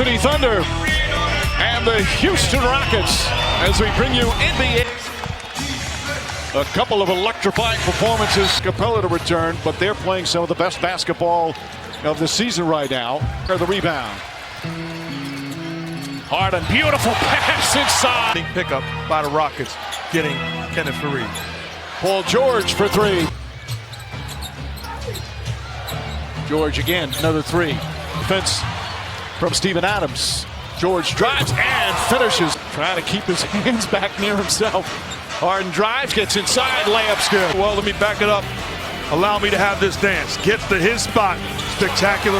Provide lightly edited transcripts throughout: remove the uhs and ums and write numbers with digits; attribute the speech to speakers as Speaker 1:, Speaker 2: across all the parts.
Speaker 1: City Thunder and the Houston Rockets as we bring you NBA. A couple of electrifying performances. Capella to return, but they're playing some of the best basketball of the season right now. The rebound. Harden, beautiful pass inside.
Speaker 2: Pickup by the Rockets, getting Kenneth Fareed.
Speaker 1: Paul George for three. George again, another three. Defense from Steven Adams. George drives and finishes. Trying to keep his hands back near himself. Harden drives, gets inside, layup's good.
Speaker 2: Well, let me back it up. Allow me to have this dance. Gets to his spot. Spectacular.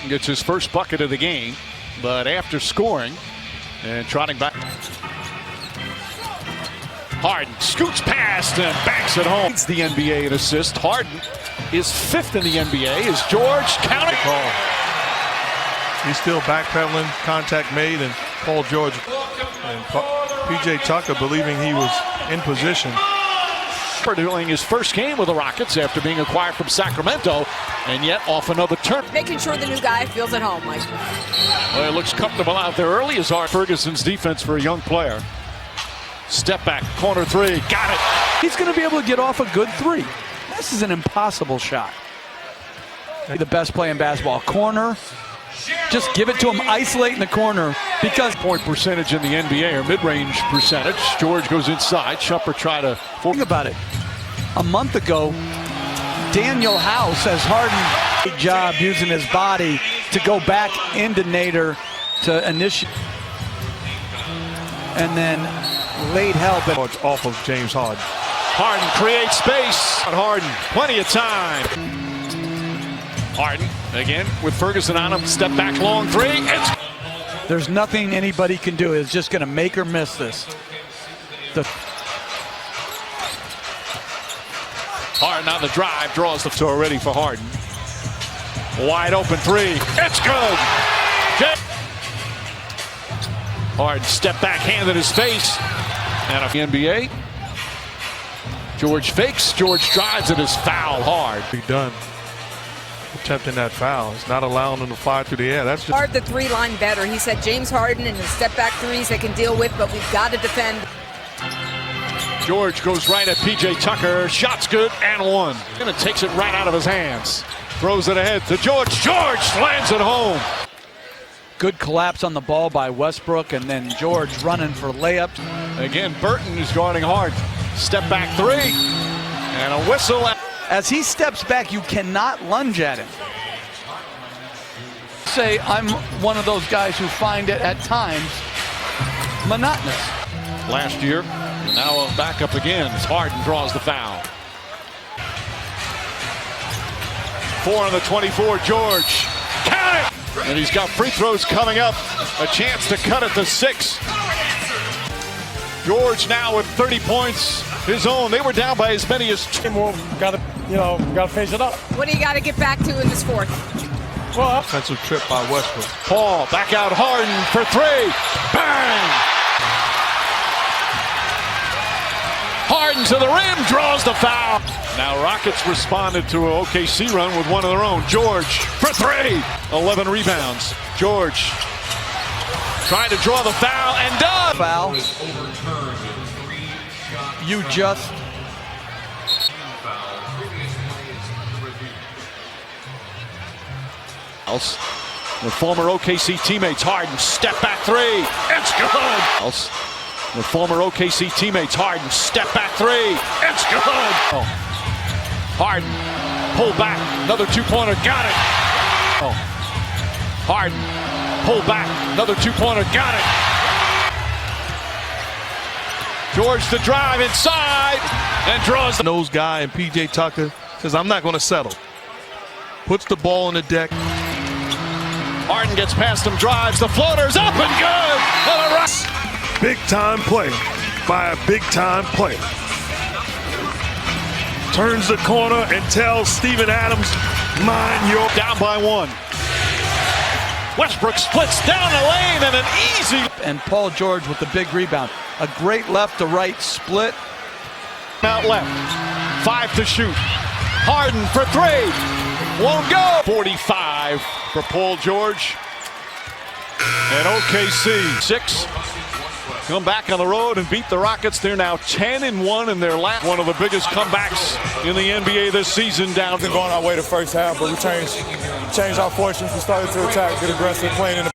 Speaker 1: Gets his first bucket of the game, but after scoring and trotting back. Harden scoots past and backs it home. Leads the NBA in assists. Harden is 5th in the NBA. Is George counting?
Speaker 2: Call. He's still backpedaling. Contact made, and Paul George and P.J. Tucker believing he was in position.
Speaker 1: Doing his first game with the Rockets after being acquired from Sacramento, and yet off another turn.
Speaker 3: Making sure the new guy feels at home, Mike.
Speaker 1: Well, it looks comfortable out there early as Ferguson's defense for a young player. Step back, corner three, got it.
Speaker 4: He's going to be able to get off a good three. This is an impossible shot. The best play in basketball. Corner, just give it to him, isolate in the corner. Because
Speaker 1: point percentage in the NBA or mid-range percentage. George goes inside. Shumpert try to.
Speaker 4: Think about it. A month ago, Daniel House has Harden. Great job using his body to go back into Nader to initiate. And then late help.
Speaker 2: Off of James Harden.
Speaker 1: Harden creates space. Harden, plenty of time. Harden again with Ferguson on him. Step back, long three.
Speaker 4: There's nothing anybody can do. It's just going to make or miss this.
Speaker 1: Harden on the drive, draws the floor ready for Harden. Wide open three. It's good. Harden step back, hand in his face. And a NBA. George fakes. George drives and is foul hard.
Speaker 2: Be done. Attempting that foul. It's not allowing him to fly through the air. That's just
Speaker 3: Hard the three-line better. He said James Harden and his step-back threes they can deal with, but we've got to defend.
Speaker 1: George goes right at P.J. Tucker. Shot's good and one. And it takes it right out of his hands. Throws it ahead to George. George slams it home.
Speaker 4: Good collapse on the ball by Westbrook, and then George running for layups.
Speaker 1: Again, Burton is guarding hard. Step back three. And a whistle.
Speaker 4: As he steps back, you cannot lunge at him. Say, I'm one of those guys who find it at times monotonous.
Speaker 1: Last year, now back up again as Harden draws the foul. 4 on the 24, George. Count it! And he's got free throws coming up. A chance to cut it to 6. George now with 30 points. His own. They were down by as many as 2 more.
Speaker 5: Gotta phase it up.
Speaker 3: What do you got to get back to in this fourth?
Speaker 5: Well,
Speaker 2: offensive trip by Westbrook.
Speaker 1: Paul back out Harden for 3. Bang! Harden to the rim, draws the foul. Now Rockets responded to an OKC run with one of their own. George for 3. 11 rebounds. George trying to draw the foul and does.
Speaker 4: Foul. You just.
Speaker 1: With former OKC teammates, Harden, step back 3. It's good. With former OKC teammates, Harden, step back 3. It's good. Harden, pull back, another 2-pointer, got it. Harden, pull back, another 2-pointer, got it. George to drive inside and draws the
Speaker 2: nose guy, and P.J. Tucker says, I'm not going to settle. Puts the ball on the deck.
Speaker 1: Harden gets past him, drives, the floater's up and good.
Speaker 2: Big time play by a big time player. Turns the corner and tells Steven Adams, mind your.
Speaker 1: Down by 1. Westbrook splits down the lane and an easy.
Speaker 4: And Paul George with the big rebound. A great left to right split.
Speaker 1: Out left. 5 to shoot. Harden for 3. Won't go. 45 for Paul George. And OKC 6 come back on the road and beat the Rockets. They're now 10-1 in their last. One of the biggest comebacks in the NBA this season. Down.
Speaker 5: Been going our way the first half, but we changed our fortunes. We started to attack, get aggressive, playing in the